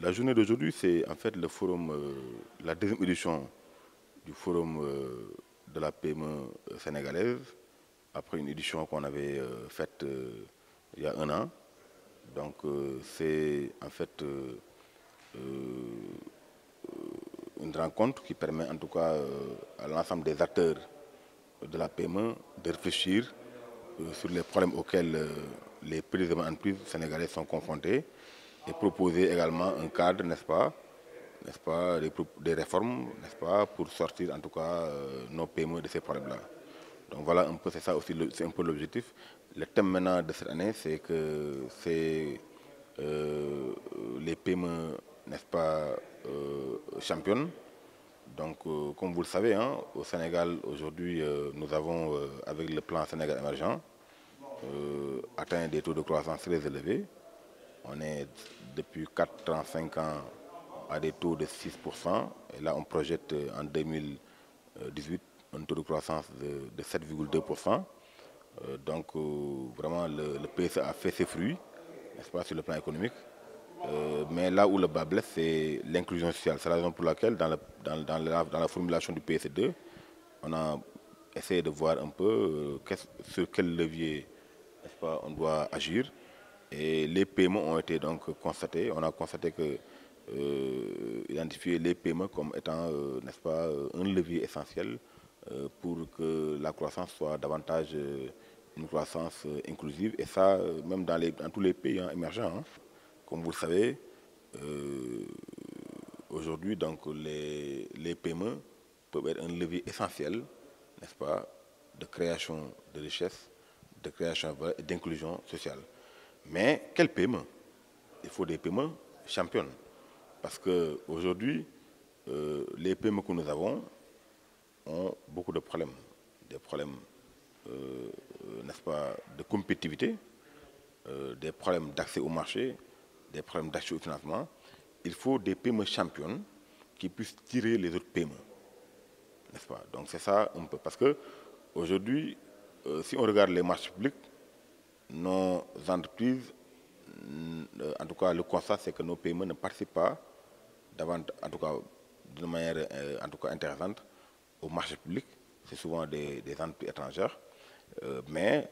La journée d'aujourd'hui, c'est en fait le forum, la deuxième édition du forum de la PME sénégalaise, après une édition qu'on avait faite il y a un an. Donc c'est en fait une rencontre qui permet en tout cas à l'ensemble des acteurs de la PME de réfléchir sur les problèmes auxquels les petites entreprises sénégalaises sont confrontées et proposer également un cadre, n'est-ce pas, des réformes, n'est-ce pas, pour sortir en tout cas nos PME de ces problèmes-là. Donc voilà un peu, c'est ça aussi, c'est un peu l'objectif. Le thème maintenant de cette année, c'est que c'est les PME, n'est-ce pas, championnes. Donc, comme vous le savez, hein, au Sénégal, aujourd'hui, nous avons, avec le plan Sénégal émergent, atteint des taux de croissance très élevés. On est depuis 4 ans, 5 ans à des taux de 6%. Et là, on projette en 2018 un taux de croissance de 7,2%. Donc, vraiment, le PSE a fait ses fruits, n'est-ce pas, sur le plan économique. Mais là où le bas blesse, c'est l'inclusion sociale. C'est la raison pour laquelle, dans la formulation du PSE2, on a essayé de voir un peu sur quel levier, n'est-ce pas, on doit agir. Et les paiements ont été donc constatés. On a constaté que identifier les paiements comme étant, n'est-ce pas, un levier essentiel pour que la croissance soit davantage une croissance inclusive. Et ça, même dans tous les pays hein, émergents. Hein. Comme vous le savez, aujourd'hui, donc, les PME peuvent être un levier essentiel, n'est-ce pas, de création de richesse, de création et d'inclusion sociale. Mais quel PME? Il faut des PME championnes. Parce qu'aujourd'hui, les PME que nous avons ont beaucoup de problèmes. Des problèmes, n'est-ce pas, de compétitivité, des problèmes d'accès au marché, des problèmes d'accès au financement. Il faut des PME championnes qui puissent tirer les autres PME. N'est-ce pas? Donc c'est ça un peu. Parce qu'aujourd'hui, si on regarde les marchés publics, nos entreprises, en tout cas le constat c'est que nos PME ne participent pas en tout cas d'une manière en tout cas intéressante au marché public. C'est souvent des entreprises étrangères. Mais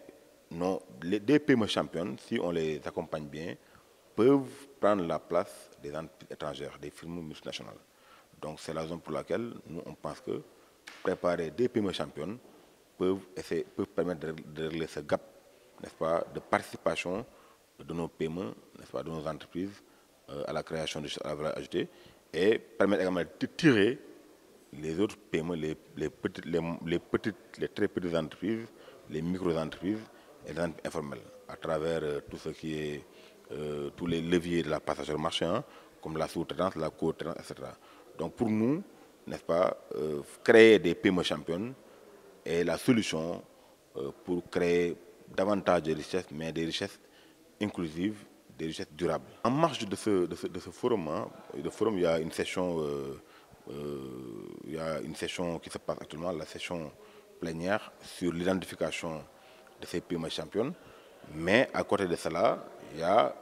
non, des PME championnes, si on les accompagne bien, peuvent prendre la place des entreprises étrangères, des firmes multinationales. Donc c'est la raison pour laquelle nous on pense que préparer des PME championnes peuvent permettre de régler ce gap, n'est-ce pas, de participation de nos PME, n'est-ce pas, de nos entreprises à la création de la valeur ajoutée et permettre également de tirer les autres PME, les très petites entreprises, les micro-entreprises et les entreprises informelles à travers tout ce qui est tous les leviers de la passage au marché, hein, comme la sous-traitance, la co-traitance, etc. Donc pour nous, n'est-ce pas, créer des PME championnes est la solution pour créer davantage de richesses, mais des richesses inclusives, des richesses durables. En marge de ce forum, hein, il y a une session, qui se passe actuellement, la session plénière sur l'identification de ces PME championnes. Mais à côté de cela, il y a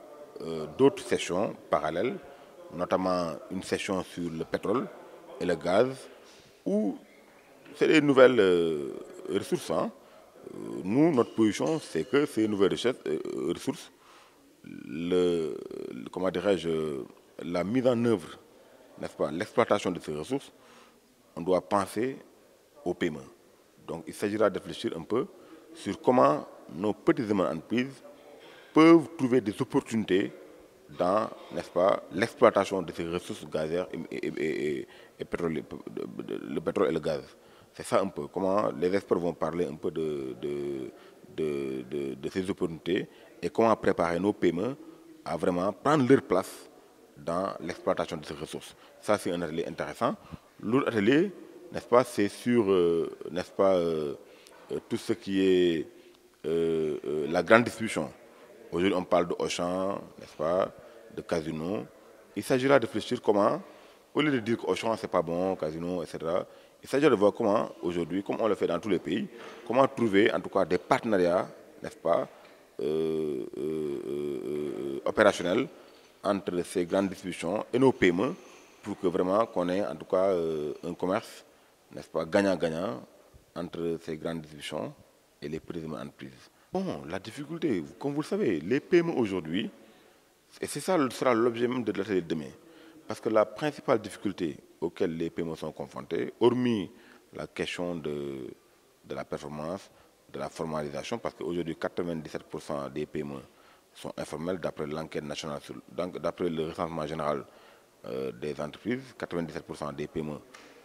d'autres sessions parallèles, notamment une session sur le pétrole et le gaz, où c'est des nouvelles ressources. Hein. Nous, notre position, c'est que ces nouvelles ressources, comment dirais-je, la mise en œuvre, n'est-ce pas, l'exploitation de ces ressources, on doit penser aux paiements. Donc il s'agira de réfléchir un peu sur comment nos petites entreprises peuvent trouver des opportunités dans, n'est-ce pas, l'exploitation de ces ressources gazières et pétrolières, le pétrole et le gaz. C'est ça un peu, comment les experts vont parler un peu de ces opportunités et comment préparer nos PME à vraiment prendre leur place dans l'exploitation de ces ressources. Ça, c'est un atelier intéressant. L'autre atelier, n'est-ce pas, c'est sur, n'est-ce pas, tout ce qui est la grande distribution. Aujourd'hui, on parle de Auchan, n'est-ce pas, de Casino. Il s'agira de réfléchir comment, au lieu de dire qu'Auchan, c'est pas bon, Casino, etc., il s'agit de voir comment, aujourd'hui, comme on le fait dans tous les pays, comment trouver, en tout cas, des partenariats, n'est-ce pas, opérationnels entre ces grandes distributions et nos PME pour que vraiment qu'on ait en tout cas un commerce, n'est-ce pas, gagnant-gagnant entre ces grandes distributions et les petites entreprises. Bon, la difficulté, comme vous le savez, les PME aujourd'hui, et c'est ça sera l'objet même de l'atelier de demain, parce que la principale difficulté auxquelles les PME sont confrontés, hormis la question de la performance, de la formalisation, parce qu'aujourd'hui 97% des PME sont informels d'après l'enquête nationale, d'après le recensement général des entreprises, 97% des PME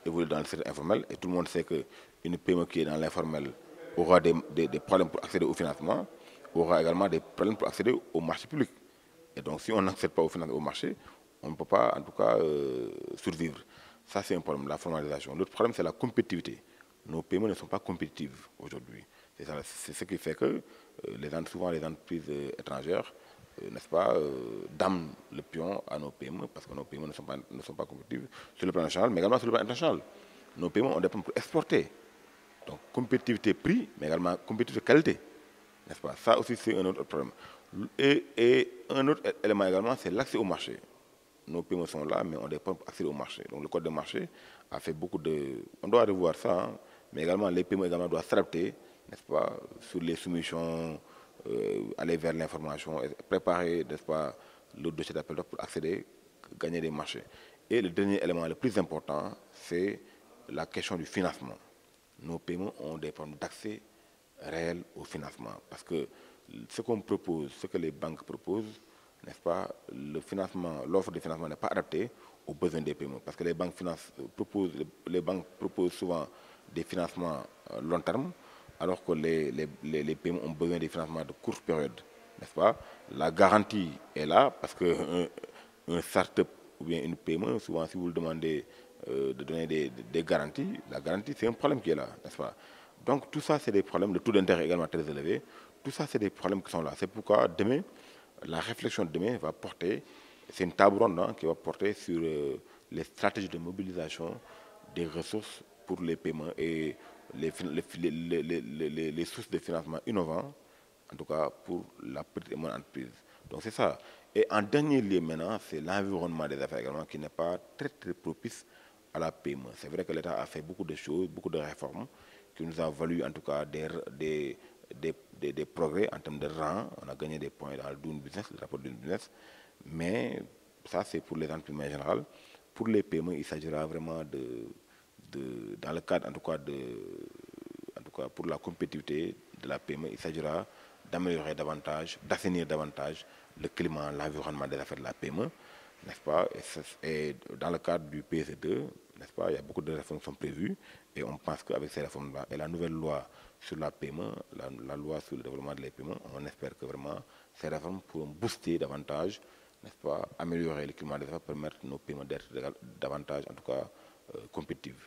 évoluent dans le secteur informel et tout le monde sait qu'une PME qui est dans l'informel aura des problèmes pour accéder au financement, aura également des problèmes pour accéder au marché public. Et donc si on n'accède pas au financement au marché, on ne peut pas en tout cas survivre. Ça c'est un problème, la formalisation. L'autre problème c'est la compétitivité. Nos PME ne sont pas compétitives aujourd'hui. C'est ce qui fait que souvent les entreprises étrangères, n'est-ce pas, damnent le pion à nos PME parce que nos PME ne sont pas compétitives sur le plan national, mais également sur le plan international. Nos PME ont des problèmes pour exporter. Donc compétitivité prix, mais également compétitivité qualité. N'est-ce pas? Ça aussi c'est un autre problème. Et un autre élément également, c'est l'accès au marché. Nos PME sont là, mais on des problèmes pour accéder au marché. Donc le code de marché a fait beaucoup de... On doit revoir ça, hein, mais également les PME également doivent s'adapter, n'est-ce pas, sur les soumissions, aller vers l'information, préparer, n'est-ce pas, le dossier d'appel d'offres pour accéder, gagner des marchés. Et le dernier élément le plus important, c'est la question du financement. Nos PME ont des problèmes d'accès réel au financement. Parce que ce qu'on propose, ce que les banques proposent, n'est-ce pas, l'offre de financement n'est pas adaptée aux besoins des PME. Parce que les banques proposent souvent des financements long terme, alors que les PME ont besoin des financements de courte période. N'est-ce pas? La garantie est là, parce qu'un start-up ou bien une PME, souvent si vous le demandez de donner des garanties, la garantie c'est un problème qui est là, n'est-ce pas? Donc tout ça, c'est des problèmes. Le taux d'intérêt est également très élevé. Tout ça, c'est des problèmes qui sont là. C'est pourquoi demain, la réflexion de demain va porter, c'est une table ronde qui va porter sur les stratégies de mobilisation des ressources pour les paiements et les sources de financement innovants, en tout cas pour la petite et moyenne entreprise. Donc c'est ça. Et en dernier lieu maintenant, c'est l'environnement des affaires également qui n'est pas très propice à la PME. C'est vrai que l'État a fait beaucoup de choses, beaucoup de réformes qui nous a valu en tout cas des progrès en termes de rang. On a gagné des points dans le Doing Business, le rapport Doing Business. Mais ça, c'est pour les entreprises en général. Pour les PME, il s'agira vraiment dans le cadre en tout cas pour la compétitivité de la PME, il s'agira d'améliorer davantage, d'assainir davantage le climat, l'environnement des affaires de la PME, n'est-ce pas? Et dans le cadre du PSE2, n'est-ce pas, il y a beaucoup de réformes qui sont prévues et on pense qu'avec ces réformes-là et la nouvelle loi sur la PME, la loi sur le développement de la PME, on espère que vraiment ces réformes pourront booster davantage, n'est-ce pas, améliorer le climat des affaires, permettre nos PME d'être davantage, en tout cas, compétitives.